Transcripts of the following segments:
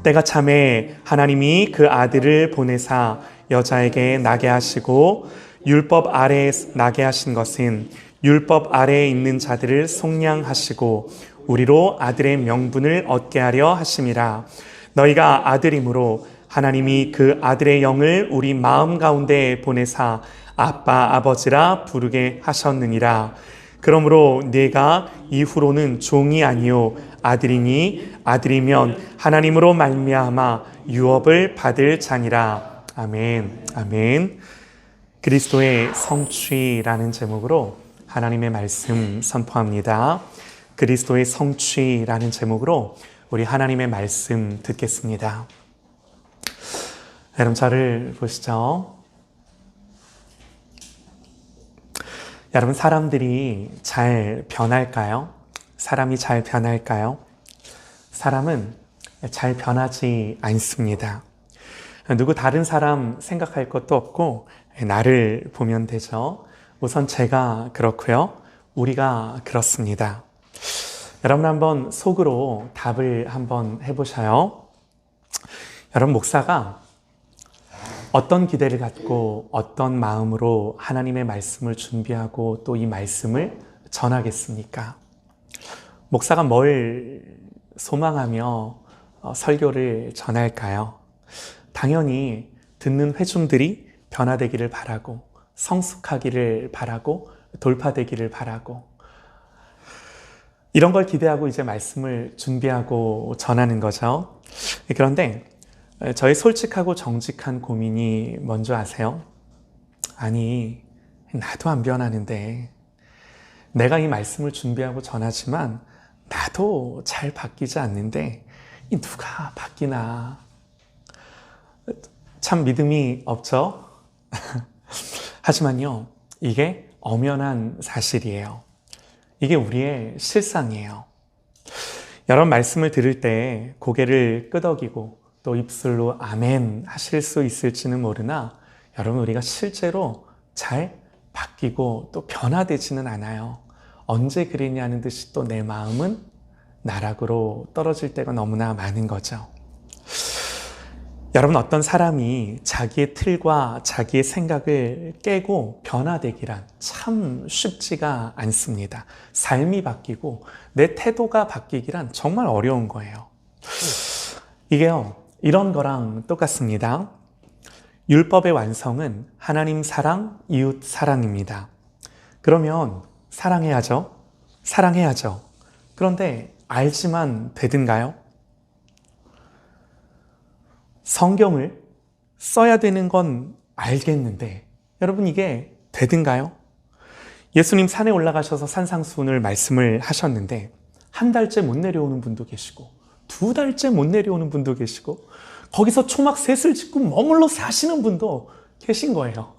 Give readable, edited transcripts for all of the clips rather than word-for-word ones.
때가 차매 하나님이 그 아들을 보내사 여자에게 나게 하시고 율법 아래에 나게 하신 것은 율법 아래에 있는 자들을 속량하시고 우리로 아들의 명분을 얻게 하려 하심이라. 너희가 아들이므로 하나님이 그 아들의 영을 우리 마음 가운데 보내사 아빠 아버지라 부르게 하셨느니라. 그러므로 네가 이후로는 종이 아니요 아들이니 아들이면 하나님으로 말미암아 유업을 받을 자니라. 아멘. 아멘. 그리스도의 성취라는 제목으로 하나님의 말씀 선포합니다. 그리스도의 성취라는 제목으로 우리 하나님의 말씀 듣겠습니다. 여러분 저를 보시죠. 여러분 사람들이 잘 변할까요? 사람이 잘 변할까요? 사람은 잘 변하지 않습니다. 누구 다른 사람 생각할 것도 없고 나를 보면 되죠. 우선 제가 그렇고요. 우리가 그렇습니다. 여러분 한번 속으로 답을 한번 해보셔요. 여러분 목사가 어떤 기대를 갖고 어떤 마음으로 하나님의 말씀을 준비하고 또 이 말씀을 전하겠습니까? 목사가 뭘 소망하며 설교를 전할까요? 당연히 듣는 회중들이 변화되기를 바라고 성숙하기를 바라고 돌파되기를 바라고 이런 걸 기대하고 이제 말씀을 준비하고 전하는 거죠. 그런데 저의 솔직하고 정직한 고민이 뭔지 아세요? 아니, 나도 안 변하는데 내가 이 말씀을 준비하고 전하지만 나도 잘 바뀌지 않는데 누가 바뀌나? 참 믿음이 없죠? 하지만요, 이게 엄연한 사실이에요. 이게 우리의 실상이에요. 여러분 말씀을 들을 때 고개를 끄덕이고 또 입술로 아멘 하실 수 있을지는 모르나 여러분 우리가 실제로 잘 바뀌고 또 변화되지는 않아요. 언제 그랬냐는 듯이 또 내 마음은 나락으로 떨어질 때가 너무나 많은 거죠. 여러분 어떤 사람이 자기의 틀과 자기의 생각을 깨고 변화되기란 참 쉽지가 않습니다. 삶이 바뀌고 내 태도가 바뀌기란 정말 어려운 거예요. 이게요, 이런 거랑 똑같습니다. 율법의 완성은 하나님 사랑, 이웃 사랑입니다. 그러면 사랑해야죠. 사랑해야죠. 그런데 알지만 되든가요? 성경을 써야 되는 건 알겠는데 여러분 이게 되든가요? 예수님 산에 올라가셔서 산상수훈을 말씀을 하셨는데 한 달째 못 내려오는 분도 계시고 2달째 못 내려오는 분도 계시고 거기서 초막 셋을 짓고 머물러 사시는 분도 계신 거예요.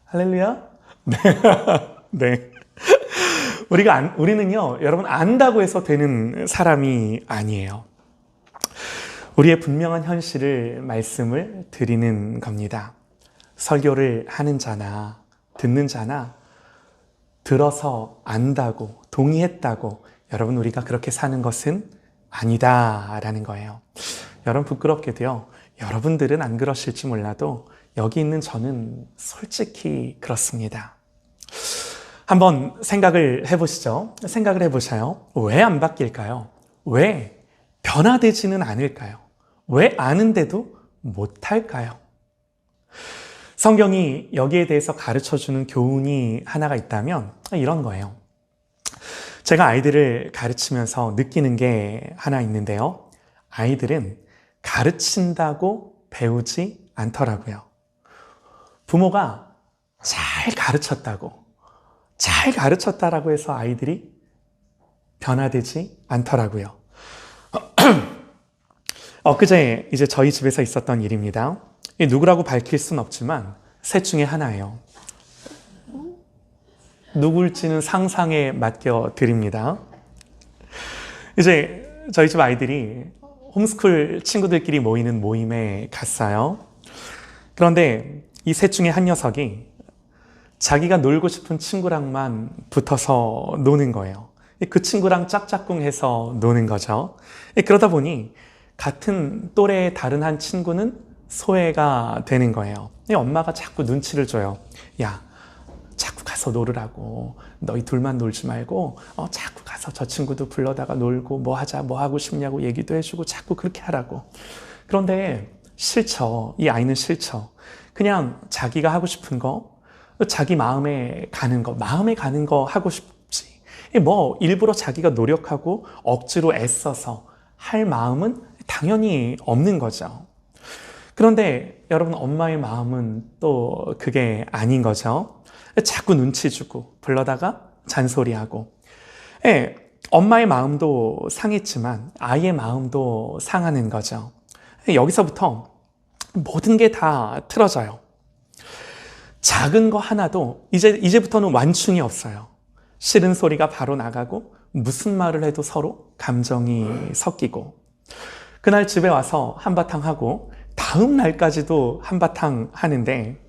할렐루야? 네. 네. 우리는요, 여러분 안다고 해서 되는 사람이 아니에요. 우리의 분명한 현실을 말씀을 드리는 겁니다. 설교를 하는 자나 듣는 자나 들어서 안다고 동의했다고 여러분 우리가 그렇게 사는 것은 아니다라는 거예요. 여러분 부끄럽게도요. 여러분들은 안 그러실지 몰라도 여기 있는 저는 솔직히 그렇습니다. 한번 생각을 해보시죠. 생각을 해보셔요. 왜 안 바뀔까요? 왜 변화되지는 않을까요? 왜 아는데도 못할까요? 성경이 여기에 대해서 가르쳐주는 교훈이 하나가 있다면 이런 거예요. 제가 아이들을 가르치면서 느끼는 게 하나 있는데요. 아이들은 가르친다고 배우지 않더라고요. 부모가 잘 가르쳤다라고 해서 아이들이 변화되지 않더라고요. 엊그제 이제 저희 집에서 있었던 일입니다. 누구라고 밝힐 순 없지만 셋 중에 하나예요. 누굴지는 상상에 맡겨 드립니다. 이제 저희 집 아이들이 홈스쿨 친구들끼리 모이는 모임에 갔어요. 그런데 이 셋 중에 한 녀석이 자기가 놀고 싶은 친구랑만 붙어서 노는 거예요. 그 친구랑 짝짝꿍해서 노는 거죠. 그러다 보니 같은 또래의 다른 한 친구는 소외가 되는 거예요. 엄마가 자꾸 눈치를 줘요. 야, 자꾸 가서 놀으라고. 너희 둘만 놀지 말고 자꾸 가서 저 친구도 불러다가 놀고 뭐 하자, 뭐 하고 싶냐고 얘기도 해주고 자꾸 그렇게 하라고. 그런데 싫죠. 이 아이는 싫죠. 그냥 자기가 하고 싶은 거, 자기 마음에 가는 거 하고 싶지. 뭐 일부러 자기가 노력하고 억지로 애써서 할 마음은 당연히 없는 거죠. 그런데 여러분, 엄마의 마음은 또 그게 아닌 거죠. 자꾸 눈치 주고 불러다가 잔소리하고. 엄마의 마음도 상했지만 아이의 마음도 상하는 거죠. 여기서부터 모든 게 다 틀어져요. 작은 거 하나도 이제부터는 완충이 없어요. 싫은 소리가 바로 나가고 무슨 말을 해도 서로 감정이 섞이고, 그날 집에 와서 한바탕 하고 다음 날까지도 한바탕 하는데,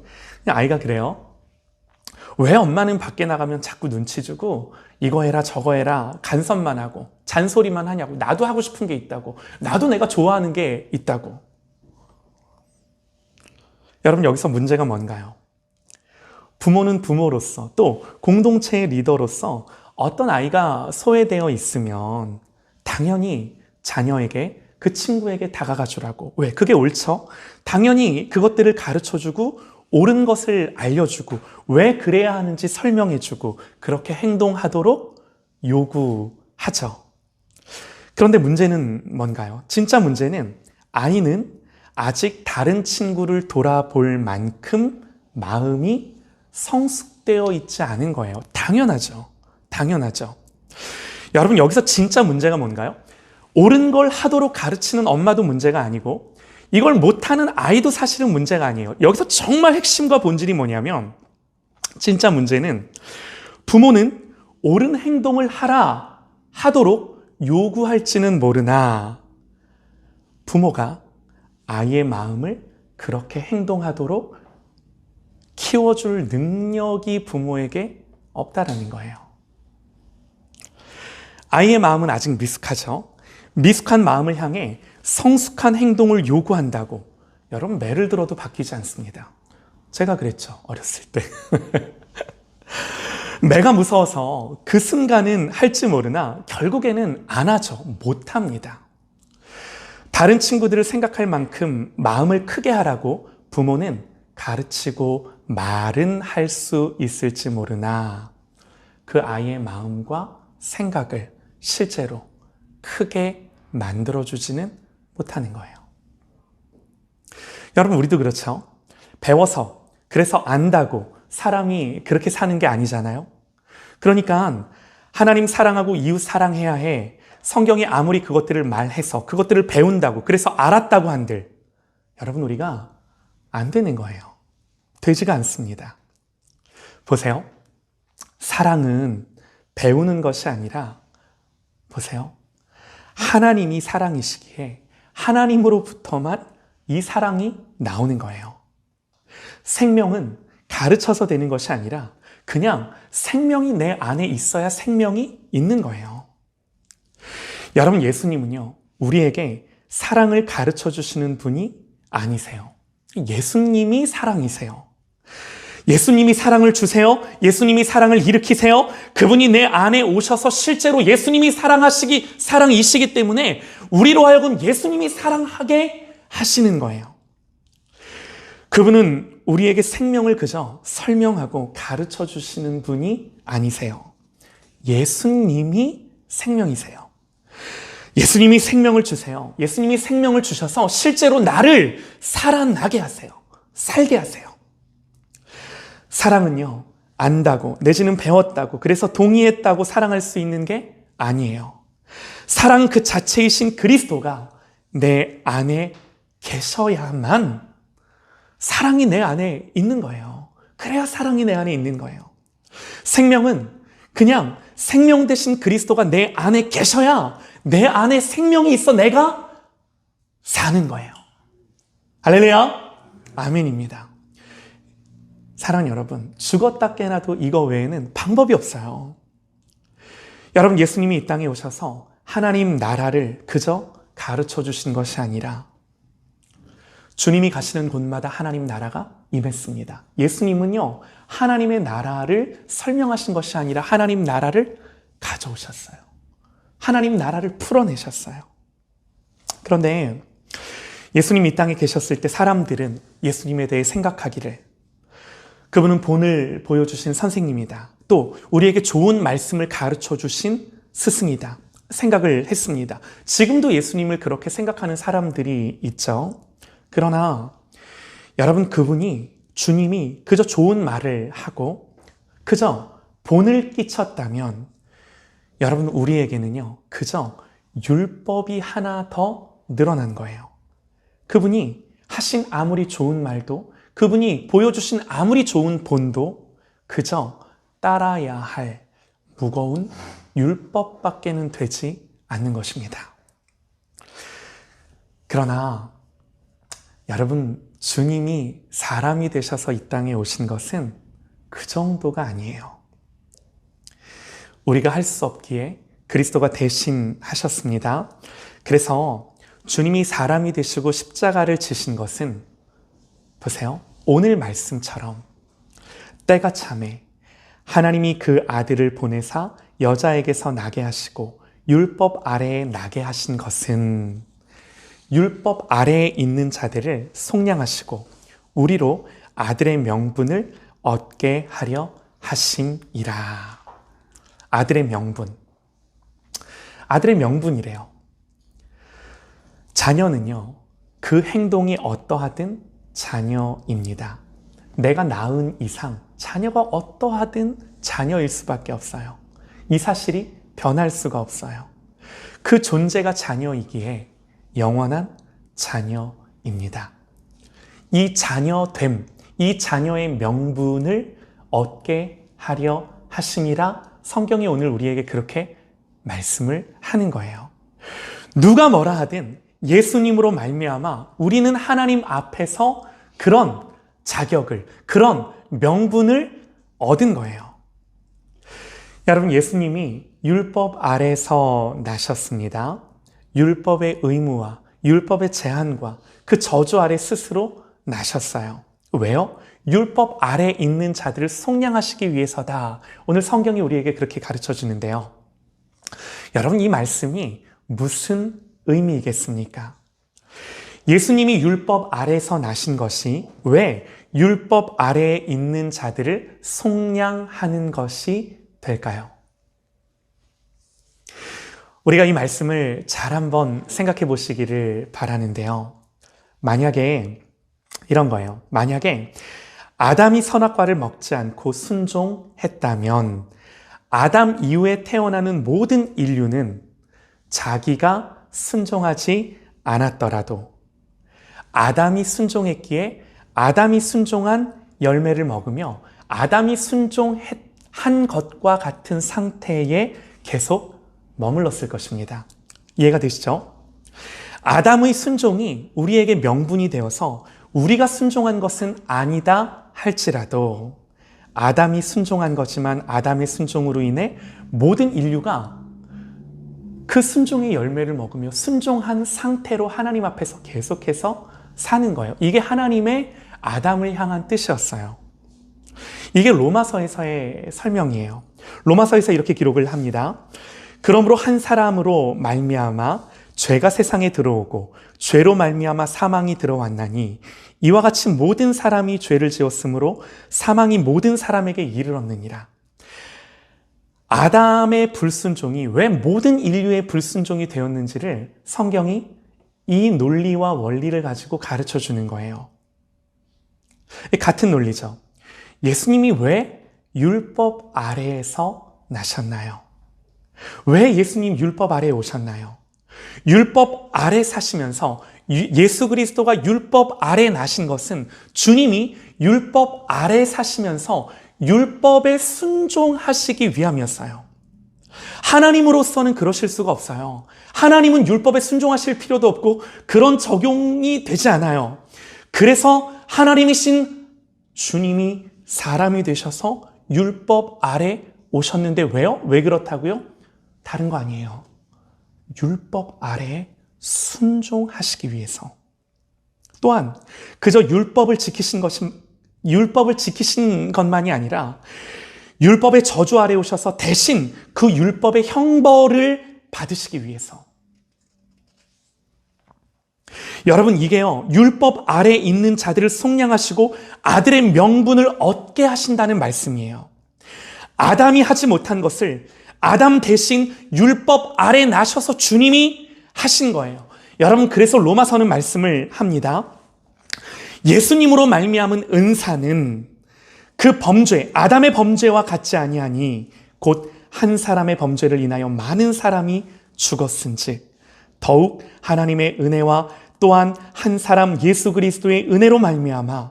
아이가 그래요. 왜 엄마는 밖에 나가면 자꾸 눈치 주고 이거 해라 저거 해라 간섭만 하고 잔소리만 하냐고. 나도 하고 싶은 게 있다고. 나도 내가 좋아하는 게 있다고. 여러분, 여기서 문제가 뭔가요? 부모는 부모로서, 또 공동체의 리더로서 어떤 아이가 소외되어 있으면 당연히 자녀에게, 그 친구에게 다가가 주라고. 왜? 그게 옳죠? 당연히 그것들을 가르쳐주고 옳은 것을 알려주고 왜 그래야 하는지 설명해주고 그렇게 행동하도록 요구하죠. 그런데 문제는 뭔가요? 진짜 문제는 아이는 아직 다른 친구를 돌아볼 만큼 마음이 성숙되어 있지 않은 거예요. 당연하죠. 당연하죠. 여러분, 여기서 진짜 문제가 뭔가요? 옳은 걸 하도록 가르치는 엄마도 문제가 아니고 이걸 못하는 아이도 사실은 문제가 아니에요. 여기서 정말 핵심과 본질이 뭐냐면, 진짜 문제는 부모는 옳은 행동을 하도록 요구할지는 모르나 부모가 아이의 마음을 그렇게 행동하도록 키워줄 능력이 부모에게 없다라는 거예요. 아이의 마음은 아직 미숙하죠. 미숙한 마음을 향해 성숙한 행동을 요구한다고 여러분, 매를 들어도 바뀌지 않습니다. 제가 그랬죠, 어렸을 때. 매가 무서워서 그 순간은 할지 모르나 결국에는 안 하죠. 못합니다. 다른 친구들을 생각할 만큼 마음을 크게 하라고 부모는 가르치고 말은 할 수 있을지 모르나 그 아이의 마음과 생각을 실제로 크게 만들어주지는 못하는 거예요. 여러분, 우리도 그렇죠. 배워서, 그래서 안다고 사람이 그렇게 사는 게 아니잖아요. 그러니까 하나님 사랑하고 이웃 사랑해야 해. 성경이 아무리 그것들을 말해서 그것들을 배운다고, 그래서 알았다고 한들 여러분, 우리가 안 되는 거예요. 되지가 않습니다. 보세요. 사랑은 배우는 것이 아니라, 보세요. 하나님이 사랑이시기에 하나님으로부터만 이 사랑이 나오는 거예요. 생명은 가르쳐서 되는 것이 아니라 그냥 생명이 내 안에 있어야 생명이 있는 거예요. 여러분, 예수님은요, 우리에게 사랑을 가르쳐 주시는 분이 아니세요. 예수님이 사랑이세요. 예수님이 사랑을 주세요. 예수님이 사랑을 일으키세요. 그분이 내 안에 오셔서 실제로 예수님이 사랑이시기 때문에 우리로 하여금 예수님이 사랑하게 하시는 거예요. 그분은 우리에게 생명을 그저 설명하고 가르쳐 주시는 분이 아니세요. 예수님이 생명이세요. 예수님이 생명을 주세요. 예수님이 생명을 주셔서 실제로 나를 살아나게 하세요. 살게 하세요. 사랑은요, 안다고, 내지는 배웠다고, 그래서 동의했다고 사랑할 수 있는 게 아니에요. 사랑 그 자체이신 그리스도가 내 안에 계셔야만 사랑이 내 안에 있는 거예요. 그래야 사랑이 내 안에 있는 거예요. 생명은 그냥 생명 대신 그리스도가 내 안에 계셔야 내 안에 생명이 있어 내가 사는 거예요. 할렐루야! 아멘입니다. 사랑 여러분, 죽었다 깨나도 이거 외에는 방법이 없어요. 여러분, 예수님이 이 땅에 오셔서 하나님 나라를 그저 가르쳐 주신 것이 아니라 주님이 가시는 곳마다 하나님 나라가 임했습니다. 예수님은요, 하나님의 나라를 설명하신 것이 아니라 하나님 나라를 가져오셨어요. 하나님 나라를 풀어내셨어요. 그런데 예수님 이 땅에 계셨을 때 사람들은 예수님에 대해 생각하기를 그분은 본을 보여주신 선생님이다. 또 우리에게 좋은 말씀을 가르쳐 주신 스승이다. 생각을 했습니다. 지금도 예수님을 그렇게 생각하는 사람들이 있죠. 그러나 여러분, 주님이 그저 좋은 말을 하고 그저 본을 끼쳤다면 여러분, 우리에게는요, 그저 율법이 하나 더 늘어난 거예요. 그분이 하신 아무리 좋은 말도, 그분이 보여주신 아무리 좋은 본도 그저 따라야 할 무거운 율법밖에는 되지 않는 것입니다. 그러나 여러분, 주님이 사람이 되셔서 이 땅에 오신 것은 그 정도가 아니에요. 우리가 할 수 없기에 그리스도가 대신 하셨습니다. 그래서 주님이 사람이 되시고 십자가를 지신 것은 보세요. 오늘 말씀처럼 때가 참에 하나님이 그 아들을 보내사 여자에게서 나게 하시고 율법 아래에 나게 하신 것은 율법 아래에 있는 자들을 속량하시고 우리로 아들의 명분을 얻게 하려 하심이라. 아들의 명분. 아들의 명분이래요. 자녀는요, 그 행동이 어떠하든 자녀입니다. 내가 낳은 이상 자녀가 어떠하든 자녀일 수밖에 없어요. 이 사실이 변할 수가 없어요. 그 존재가 자녀이기에 영원한 자녀입니다. 이 자녀됨, 이 자녀의 명분을 얻게 하려 하심이라 성경이 오늘 우리에게 그렇게 말씀을 하는 거예요. 누가 뭐라 하든 예수님으로 말미암아 우리는 하나님 앞에서 그런 자격을, 그런 명분을 얻은 거예요. 여러분, 예수님이 율법 아래서 나셨습니다. 율법의 의무와 율법의 제한과 그 저주 아래 스스로 나셨어요. 왜요? 율법 아래 있는 자들을 속량하시기 위해서다. 오늘 성경이 우리에게 그렇게 가르쳐 주는데요. 여러분, 이 말씀이 무슨 의미이겠습니까? 예수님이 율법 아래에서 나신 것이 왜 율법 아래에 있는 자들을 속량하는 것이 될까요? 우리가 이 말씀을 잘 한번 생각해 보시기를 바라는데요. 만약에 이런 거예요. 만약에 아담이 선악과를 먹지 않고 순종했다면 아담 이후에 태어나는 모든 인류는 자기가 순종하지 않았더라도 아담이 순종했기에 아담이 순종한 열매를 먹으며 아담이 순종한 것과 같은 상태에 계속 머물렀을 것입니다. 이해가 되시죠? 아담의 순종이 우리에게 명분이 되어서 우리가 순종한 것은 아니다 할지라도 아담이 순종한 거지만 아담의 순종으로 인해 모든 인류가 그 순종의 열매를 먹으며 순종한 상태로 하나님 앞에서 계속해서 사는 거예요. 이게 하나님의 아담을 향한 뜻이었어요. 이게 로마서에서의 설명이에요. 로마서에서 이렇게 기록을 합니다. 그러므로 한 사람으로 말미암아 죄가 세상에 들어오고 죄로 말미암아 사망이 들어왔나니 이와 같이 모든 사람이 죄를 지었으므로 사망이 모든 사람에게 이르렀느니라. 아담의 불순종이 왜 모든 인류의 불순종이 되었는지를 성경이 이 논리와 원리를 가지고 가르쳐 주는 거예요. 같은 논리죠. 예수님이 왜 율법 아래에서 나셨나요? 왜 예수님 율법 아래에 오셨나요? 율법 아래 사시면서 예수 그리스도가 율법 아래 나신 것은 주님이 율법 아래 사시면서 율법에 순종하시기 위함이었어요. 하나님으로서는 그러실 수가 없어요. 하나님은 율법에 순종하실 필요도 없고 그런 적용이 되지 않아요. 그래서 하나님이신 주님이 사람이 되셔서 율법 아래 오셨는데 왜요? 왜 그렇다고요? 다른 거 아니에요. 율법 아래에 순종하시기 위해서, 또한 그저 율법을 지키신 것만이 아니라 율법의 저주 아래 오셔서 대신 그 율법의 형벌을 받으시기 위해서. 여러분, 이게요, 율법 아래 있는 자들을 속량하시고 아들의 명분을 얻게 하신다는 말씀이에요. 아담이 하지 못한 것을 아담 대신 율법 아래 나셔서 주님이 하신 거예요. 여러분, 그래서 로마서는 말씀을 합니다. 예수님으로 말미암은 은사는 그 범죄, 아담의 범죄와 같지 아니하니 곧 한 사람의 범죄를 인하여 많은 사람이 죽었은즉 더욱 하나님의 은혜와 또한 한 사람 예수 그리스도의 은혜로 말미암은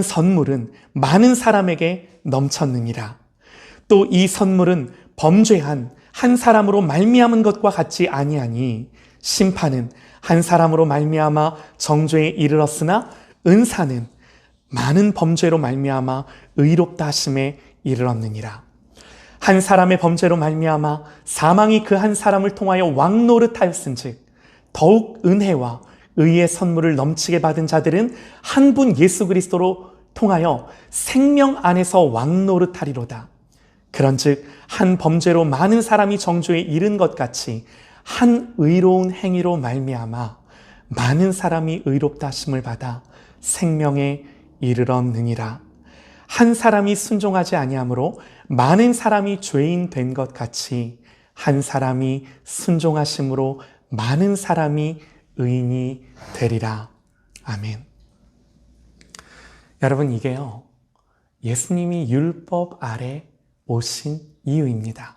선물은 많은 사람에게 넘쳤느니라. 또 이 선물은 범죄한 한 사람으로 말미암은 것과 같지 아니하니 심판은 한 사람으로 말미암아 정죄에 이르렀으나 은사는 많은 범죄로 말미암아 의롭다 하심에 이르렀느니라. 한 사람의 범죄로 말미암아 사망이 그 한 사람을 통하여 왕노릇하였은즉 더욱 은혜와 의의 선물을 넘치게 받은 자들은 한 분 예수 그리스도로 통하여 생명 안에서 왕노릇하리로다. 그런즉 한 범죄로 많은 사람이 정죄에 이른 것 같이 한 의로운 행위로 말미암아 많은 사람이 의롭다 하심을 받아 생명에 이르렀느니라. 한 사람이 순종하지 아니하므로 많은 사람이 죄인 된 것 같이 한 사람이 순종하심으로 많은 사람이 의인이 되리라. 아멘. 여러분, 이게요, 예수님이 율법 아래 오신 이유입니다.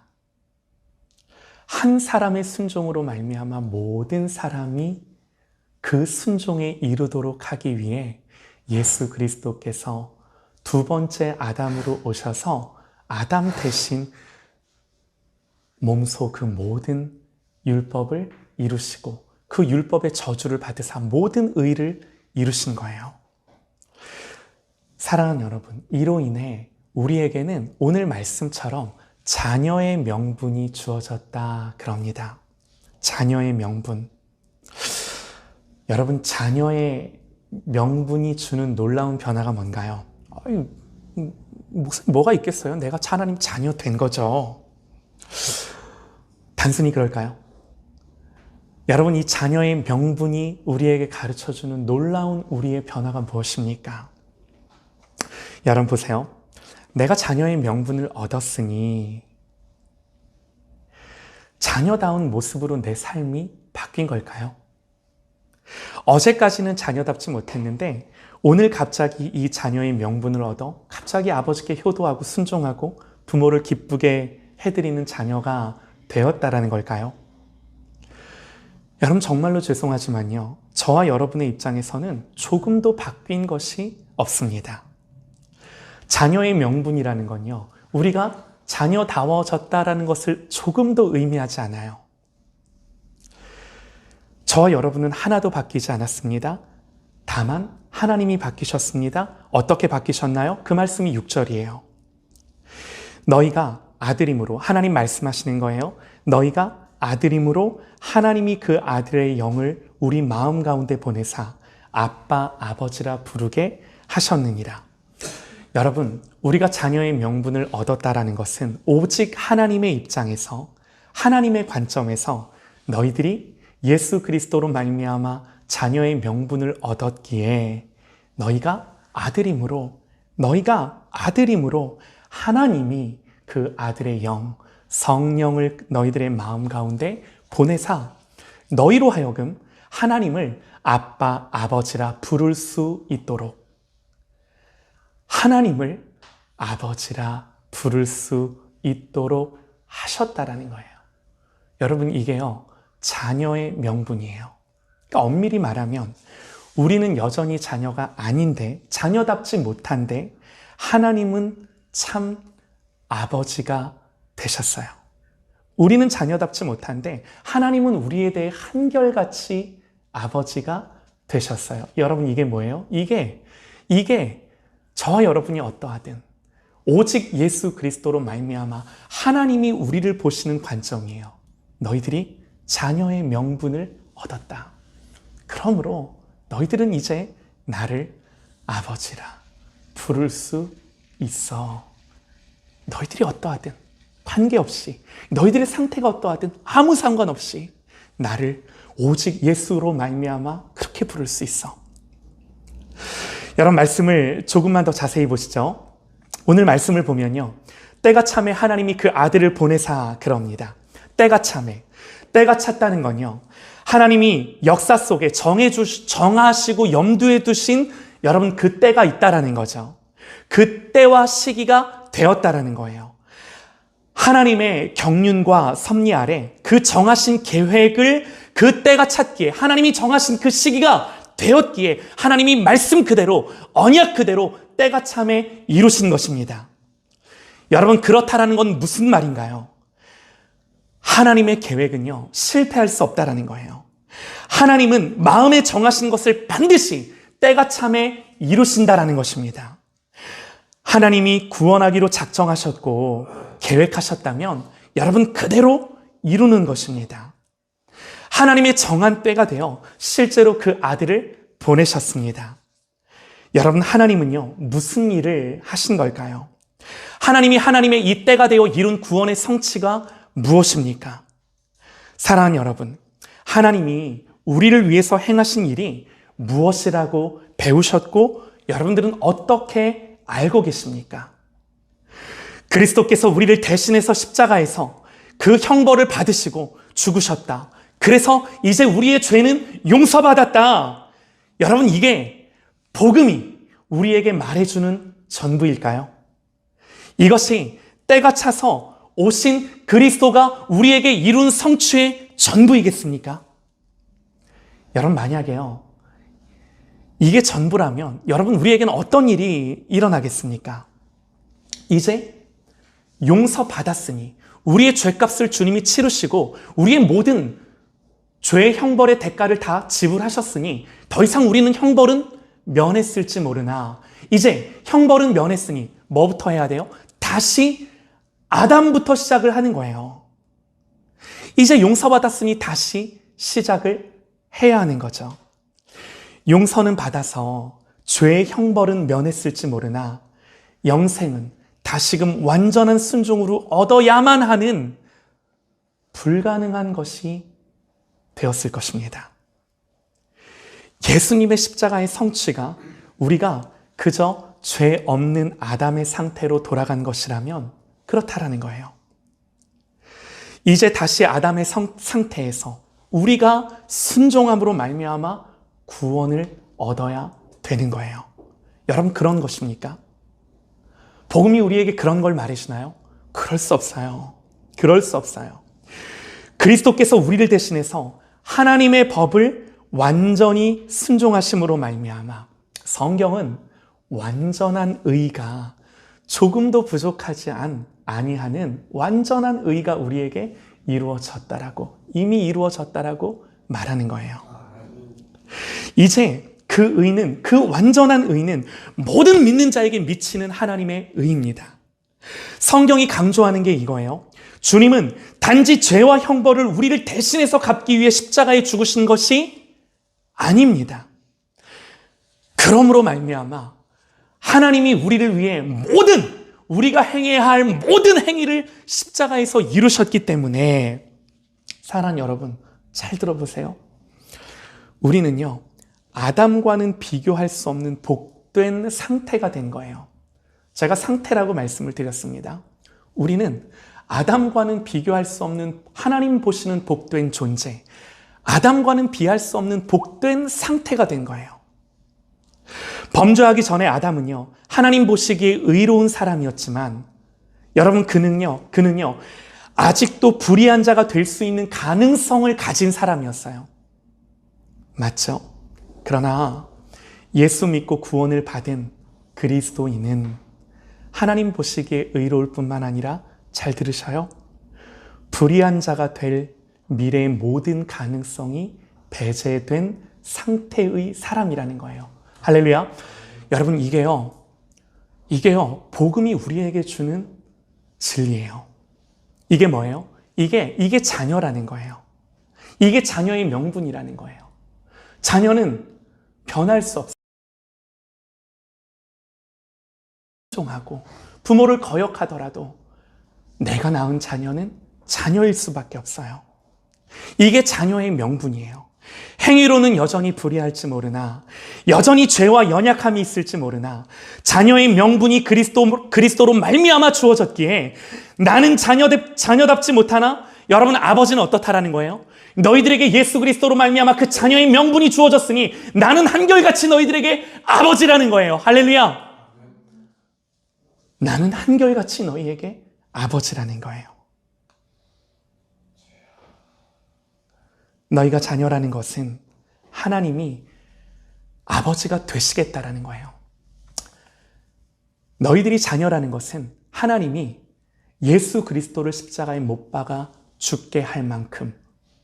한 사람의 순종으로 말미암아 모든 사람이 그 순종에 이르도록 하기 위해 예수 그리스도께서 두 번째 아담으로 오셔서 아담 대신 몸소 그 모든 율법을 이루시고 그 율법의 저주를 받으사 모든 의를 이루신 거예요. 사랑하는 여러분, 이로 인해 우리에게는 오늘 말씀처럼 자녀의 명분이 주어졌다 그럽니다. 자녀의 명분. 여러분, 자녀의 명분이 주는 놀라운 변화가 뭔가요? 무슨 뭐가 있겠어요? 내가 하나님 자녀 된 거죠. 단순히 그럴까요? 여러분, 이 자녀의 명분이 우리에게 가르쳐주는 놀라운 우리의 변화가 무엇입니까? 여러분 보세요. 내가 자녀의 명분을 얻었으니 자녀다운 모습으로 내 삶이 바뀐 걸까요? 어제까지는 자녀답지 못했는데 오늘 갑자기 이 자녀의 명분을 얻어 갑자기 아버지께 효도하고 순종하고 부모를 기쁘게 해드리는 자녀가 되었다라는 걸까요? 여러분, 정말로 죄송하지만요, 저와 여러분의 입장에서는 조금도 바뀐 것이 없습니다. 자녀의 명분이라는 건요, 우리가 자녀다워졌다라는 것을 조금도 의미하지 않아요. 저와 여러분은 하나도 바뀌지 않았습니다. 다만 하나님이 바뀌셨습니다. 어떻게 바뀌셨나요? 그 말씀이 6절이에요. 너희가 아들임으로, 하나님 말씀하시는 거예요. 너희가 아들임으로 하나님이 그 아들의 영을 우리 마음 가운데 보내사 아빠, 아버지라 부르게 하셨느니라. 여러분, 우리가 자녀의 명분을 얻었다라는 것은 오직 하나님의 입장에서, 하나님의 관점에서 너희들이 예수 그리스도로 말미암아 자녀의 명분을 얻었기에 너희가 아들임으로 하나님이 그 아들의 영, 성령을 너희들의 마음 가운데 보내사 너희로 하여금 하나님을 아빠, 아버지라 부를 수 있도록, 하나님을 아버지라 부를 수 있도록 하셨다라는 거예요. 여러분, 이게요, 자녀의 명분이에요. 그러니까 엄밀히 말하면 우리는 여전히 자녀가 아닌데, 자녀답지 못한데 하나님은 참 아버지가 되셨어요. 우리는 자녀답지 못한데 하나님은 우리에 대해 한결같이 아버지가 되셨어요. 여러분, 이게 뭐예요? 이게 저와 여러분이 어떠하든 오직 예수 그리스도로 말미암아 하나님이 우리를 보시는 관점이에요. 너희들이 자녀의 명분을 얻었다. 그러므로 너희들은 이제 나를 아버지라 부를 수 있어. 너희들이 어떠하든 관계없이, 너희들의 상태가 어떠하든 아무 상관없이 나를 오직 예수로 말미암아 그렇게 부를 수 있어. 여러분, 말씀을 조금만 더 자세히 보시죠. 오늘 말씀을 보면요, 때가 참에 하나님이 그 아들을 보내사 그럽니다. 때가 참에, 때가 찼다는 건요, 하나님이 역사 속에 정하시고 염두에 두신 여러분 그 때가 있다라는 거죠. 그 때와 시기가 되었다라는 거예요. 하나님의 경륜과 섭리 아래 그 정하신 계획을 그 때가 찼기에, 하나님이 정하신 그 시기가 되었기에 하나님이 말씀 그대로, 언약 그대로 때가 참에 이루신 것입니다. 여러분, 그렇다라는 건 무슨 말인가요? 하나님의 계획은요, 실패할 수 없다라는 거예요. 하나님은 마음에 정하신 것을 반드시 때가 참에 이루신다라는 것입니다. 하나님이 구원하기로 작정하셨고 계획하셨다면 여러분 그대로 이루는 것입니다. 하나님의 정한 때가 되어 실제로 그 아들을 보내셨습니다. 여러분, 하나님은요, 무슨 일을 하신 걸까요? 하나님이 하나님의 이 때가 되어 이룬 구원의 성취가 무엇입니까? 사랑하는 여러분, 하나님이 우리를 위해서 행하신 일이 무엇이라고 배우셨고 여러분들은 어떻게 알고 계십니까? 그리스도께서 우리를 대신해서 십자가에서 그 형벌을 받으시고 죽으셨다. 그래서 이제 우리의 죄는 용서받았다. 여러분, 이게 복음이 우리에게 말해주는 전부일까요? 이것이 때가 차서 오신 그리스도가 우리에게 이룬 성취의 전부이겠습니까? 여러분, 만약에요, 이게 전부라면 여러분, 우리에게는 어떤 일이 일어나겠습니까? 이제 용서받았으니, 우리의 죄값을 주님이 치르시고 우리의 모든 죄의 형벌의 대가를 다 지불하셨으니 더 이상 우리는 형벌은 면했을지 모르나, 이제 형벌은 면했으니 뭐부터 해야 돼요? 다시 아담부터 시작을 하는 거예요. 이제 용서받았으니 다시 시작을 해야 하는 거죠. 용서는 받아서 죄의 형벌은 면했을지 모르나 영생은 다시금 완전한 순종으로 얻어야만 하는 불가능한 것이 되었을 것입니다. 예수님의 십자가의 성취가 우리가 그저 죄 없는 아담의 상태로 돌아간 것이라면 그렇다라는 거예요. 이제 다시 아담의 상태에서 우리가 순종함으로 말미암아 구원을 얻어야 되는 거예요. 여러분, 그런 것입니까? 복음이 우리에게 그런 걸 말해주나요? 그럴 수 없어요. 그럴 수 없어요. 그리스도께서 우리를 대신해서 하나님의 법을 완전히 순종하심으로 말미암아 성경은 완전한 의가 조금도 부족하지 아니하는 완전한 의가 우리에게 이루어졌다라고, 이미 이루어졌다라고 말하는 거예요. 이제 그 의는, 그 완전한 의는 모든 믿는 자에게 미치는 하나님의 의입니다. 성경이 강조하는 게 이거예요. 주님은 단지 죄와 형벌을 우리를 대신해서 갚기 위해 십자가에 죽으신 것이 아닙니다. 그러므로 말미암아 하나님이 우리를 위해 모든, 우리가 행해야 할 모든 행위를 십자가에서 이루셨기 때문에, 사랑하는 여러분, 잘 들어보세요. 우리는요, 아담과는 비교할 수 없는 복된 상태가 된 거예요. 제가 상태라고 말씀을 드렸습니다. 우리는 아담과는 비교할 수 없는, 하나님 보시는 복된 존재, 아담과는 비할 수 없는 복된 상태가 된 거예요. 범죄하기 전에 아담은요, 하나님 보시기에 의로운 사람이었지만 여러분, 그는요 아직도 불의한 자가 될 수 있는 가능성을 가진 사람이었어요. 맞죠? 그러나 예수 믿고 구원을 받은 그리스도인은 하나님 보시기에 의로울 뿐만 아니라, 잘 들으셔요, 불의한 자가 될 미래의 모든 가능성이 배제된 상태의 사람이라는 거예요. 할렐루야. 여러분, 이게요 복음이 우리에게 주는 진리예요. 이게 뭐예요? 이게 자녀라는 거예요. 이게 자녀의 명분이라는 거예요. 자녀는 변할 수 없어요. 하고 부모를 거역하더라도 내가 낳은 자녀는 자녀일 수밖에 없어요. 이게 자녀의 명분이에요. 행위로는 여전히 불의할지 모르나, 여전히 죄와 연약함이 있을지 모르나, 자녀의 명분이 그리스도로 말미암아 주어졌기에 나는 자녀답지 못하나? 여러분, 아버지는 어떻다라는 거예요? 너희들에게 예수 그리스도로 말미암아 그 자녀의 명분이 주어졌으니 나는 한결같이 너희들에게 아버지라는 거예요. 할렐루야! 나는 한결같이 너희에게 아버지라는 거예요. 너희가 자녀라는 것은 하나님이 아버지가 되시겠다라는 거예요. 너희들이 자녀라는 것은 하나님이 예수 그리스도를 십자가에 못 박아 죽게 할 만큼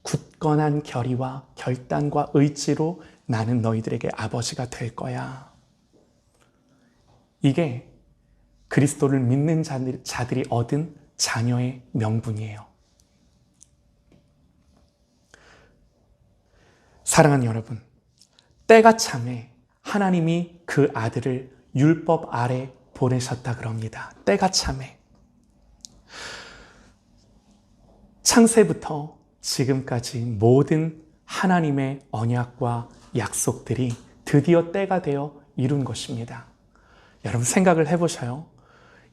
굳건한 결의와 결단과 의지로 나는 너희들에게 아버지가 될 거야. 이게 그리스도를 믿는 자들이 얻은 자녀의 명분이에요. 사랑하는 여러분, 때가 참에 하나님이 그 아들을 율법 아래 보내셨다 그럽니다. 때가 참에. 창세부터 지금까지 모든 하나님의 언약과 약속들이 드디어 때가 되어 이룬 것입니다. 여러분 생각을 해보셔요.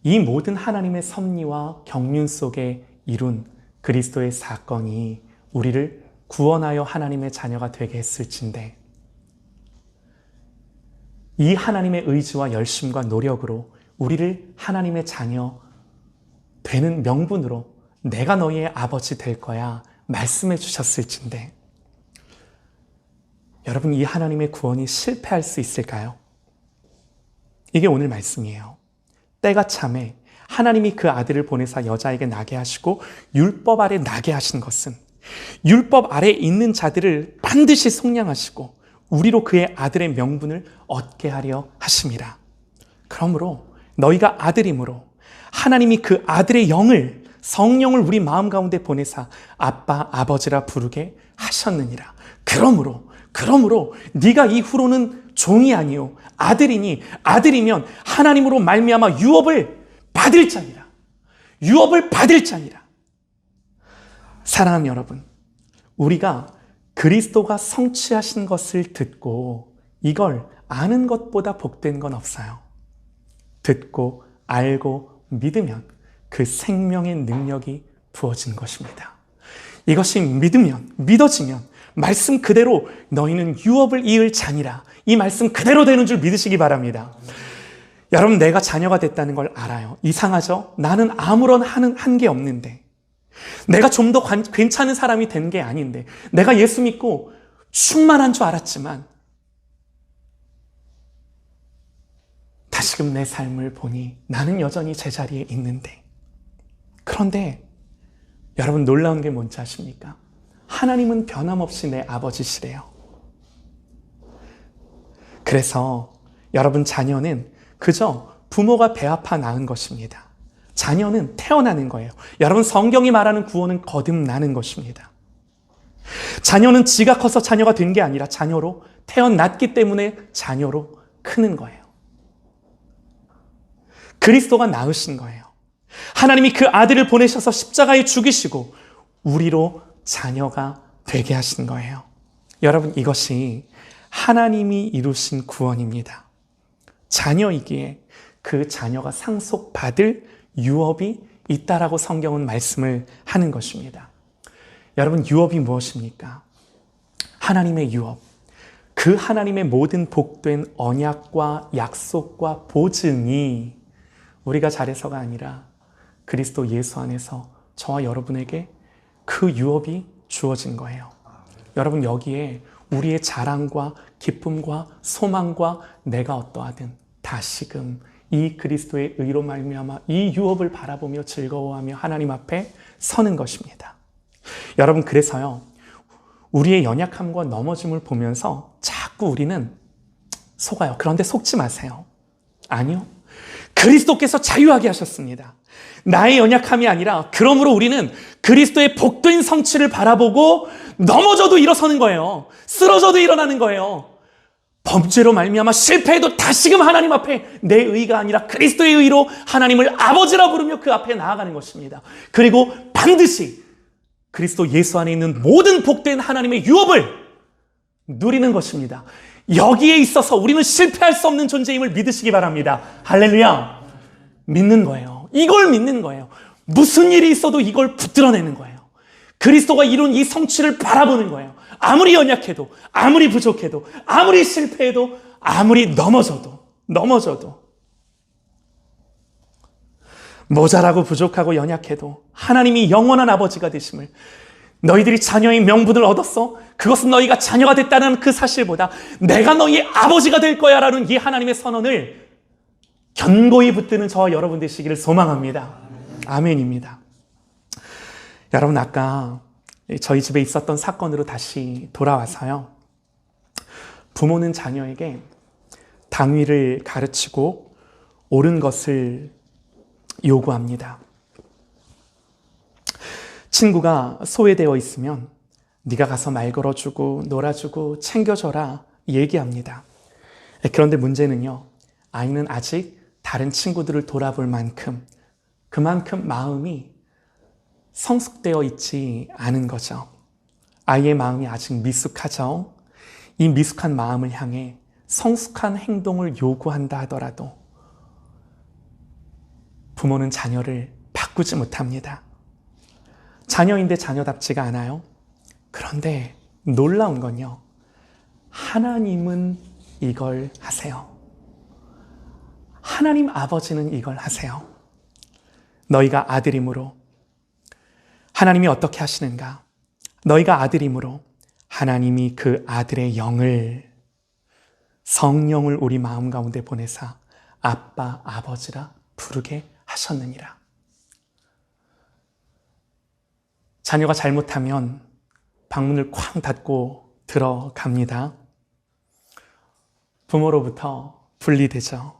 이 모든 하나님의 섭리와 경륜 속에 이룬 그리스도의 사건이 우리를 구원하여 하나님의 자녀가 되게 했을진데, 이 하나님의 의지와 열심과 노력으로 우리를 하나님의 자녀 되는 명분으로 내가 너희의 아버지 될 거야 말씀해 주셨을진데, 여러분 이 하나님의 구원이 실패할 수 있을까요? 이게 오늘 말씀이에요. 때가 참에 하나님이 그 아들을 보내사 여자에게 나게 하시고 율법 아래 나게 하신 것은 율법 아래 있는 자들을 반드시 속량하시고 우리로 그의 아들의 명분을 얻게 하려 하심이라. 그러므로 너희가 아들이므로 하나님이 그 아들의 영을, 성령을 우리 마음 가운데 보내사 아빠, 아버지라 부르게 하셨느니라. 그러므로 네가 이후로는 종이 아니요 아들이니, 아들이면 하나님으로 말미암아 유업을 받을 자니라. 유업을 받을 자니라. 사랑하는 여러분, 우리가 그리스도가 성취하신 것을 듣고 이걸 아는 것보다 복된 건 없어요. 듣고 알고 믿으면 그 생명의 능력이 부어진 것입니다. 이것이 믿어지면 말씀 그대로 너희는 유업을 이을 자니라. 이 말씀 그대로 되는 줄 믿으시기 바랍니다. 여러분, 내가 자녀가 됐다는 걸 알아요. 이상하죠? 나는 아무런 한 게 없는데, 내가 좀 더 괜찮은 사람이 된 게 아닌데, 내가 예수 믿고 충만한 줄 알았지만 다시금 내 삶을 보니 나는 여전히 제자리에 있는데, 그런데 여러분 놀라운 게 뭔지 아십니까? 하나님은 변함없이 내 아버지시래요. 그래서 여러분 자녀는 그저 부모가 배 아파 낳은 것입니다. 자녀는 태어나는 거예요. 여러분 성경이 말하는 구원은 거듭나는 것입니다. 자녀는 지가 커서 자녀가 된 게 아니라 자녀로 태어났기 때문에 자녀로 크는 거예요. 그리스도가 낳으신 거예요. 하나님이 그 아들을 보내셔서 십자가에 죽이시고 우리로 자녀가 되게 하신 거예요. 여러분 이것이 하나님이 이루신 구원입니다. 자녀이기에 그 자녀가 상속받을 유업이 있다라고 성경은 말씀을 하는 것입니다. 여러분 유업이 무엇입니까? 하나님의 유업. 그 하나님의 모든 복된 언약과 약속과 보증이 우리가 잘해서가 아니라 그리스도 예수 안에서 저와 여러분에게 그 유업이 주어진 거예요. 여러분 여기에 우리의 자랑과 기쁨과 소망과 내가 어떠하든 다시금 이 그리스도의 의로 말미암아 이 유업을 바라보며 즐거워하며 하나님 앞에 서는 것입니다. 여러분 그래서요, 우리의 연약함과 넘어짐을 보면서 자꾸 우리는 속아요. 그런데 속지 마세요. 아니요. 그리스도께서 자유하게 하셨습니다. 나의 연약함이 아니라 그러므로 우리는 그리스도의 복된 성취를 바라보고 넘어져도 일어서는 거예요. 쓰러져도 일어나는 거예요. 범죄로 말미암아 실패해도 다시금 하나님 앞에 내 의가 아니라 그리스도의 의로 하나님을 아버지라 부르며 그 앞에 나아가는 것입니다. 그리고 반드시 그리스도 예수 안에 있는 모든 복된 하나님의 유업을 누리는 것입니다. 여기에 있어서 우리는 실패할 수 없는 존재임을 믿으시기 바랍니다. 할렐루야. 믿는 거예요. 이걸 믿는 거예요. 무슨 일이 있어도 이걸 붙들어내는 거예요. 그리스도가 이룬 이 성취를 바라보는 거예요. 아무리 연약해도, 아무리 부족해도, 아무리 실패해도, 아무리 넘어져도 모자라고 부족하고 연약해도 하나님이 영원한 아버지가 되심을, 너희들이 자녀의 명분을 얻었어? 그것은 너희가 자녀가 됐다는 그 사실보다 내가 너희의 아버지가 될 거야 라는 이 하나님의 선언을 견고히 붙드는 저와 여러분 되시기를 소망합니다. 아멘입니다. 여러분, 아까 저희 집에 있었던 사건으로 다시 돌아와서요. 부모는 자녀에게 당위를 가르치고 옳은 것을 요구합니다. 친구가 소외되어 있으면 네가 가서 말 걸어주고 놀아주고 챙겨줘라 얘기합니다. 그런데 문제는요, 아이는 아직 다른 친구들을 돌아볼 만큼 그만큼 마음이 성숙되어 있지 않은 거죠. 아이의 마음이 아직 미숙하죠. 이 미숙한 마음을 향해 성숙한 행동을 요구한다 하더라도 부모는 자녀를 바꾸지 못합니다. 자녀인데 자녀답지가 않아요. 그런데 놀라운 건요, 하나님은 이걸 하세요. 하나님 아버지는 이걸 하세요. 너희가 아들임으로 하나님이 어떻게 하시는가? 너희가 아들임으로 하나님이 그 아들의 영을, 성령을 우리 마음 가운데 보내사 아빠, 아버지라 부르게 하셨느니라. 자녀가 잘못하면 방문을 쾅 닫고 들어갑니다. 부모로부터 분리되죠.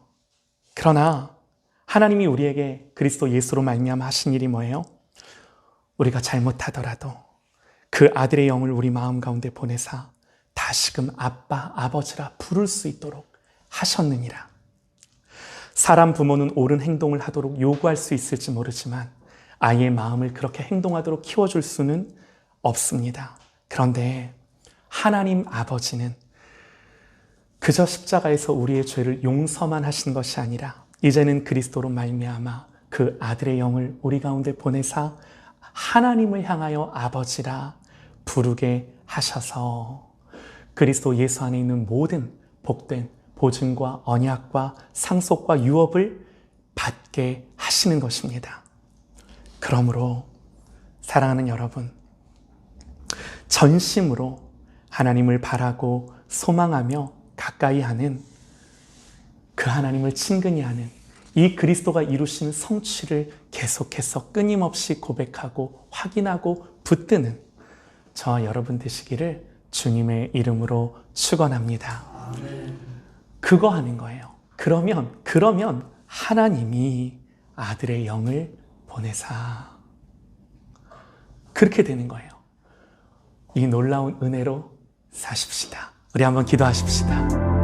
그러나 하나님이 우리에게 그리스도 예수로 말미암아 하신 일이 뭐예요? 우리가 잘못하더라도 그 아들의 영을 우리 마음 가운데 보내사 다시금 아빠, 아버지라 부를 수 있도록 하셨느니라. 사람 부모는 옳은 행동을 하도록 요구할 수 있을지 모르지만 아이의 마음을 그렇게 행동하도록 키워줄 수는 없습니다. 그런데 하나님 아버지는 그저 십자가에서 우리의 죄를 용서만 하신 것이 아니라 이제는 그리스도로 말미암아 그 아들의 영을 우리 가운데 보내사 하나님을 향하여 아버지라 부르게 하셔서 그리스도 예수 안에 있는 모든 복된 보증과 언약과 상속과 유업을 받게 하시는 것입니다. 그러므로 사랑하는 여러분, 전심으로 하나님을 바라고 소망하며 가까이 하는 그 하나님을 친근히 하는 이 그리스도가 이루신 성취를 계속해서 끊임없이 고백하고 확인하고 붙드는 저와 여러분 되시기를 주님의 이름으로 축원합니다. 그거 하는 거예요. 그러면 하나님이 아들의 영을 보내사 그렇게 되는 거예요. 이 놀라운 은혜로 사십시다. 우리 한번 기도하십시다.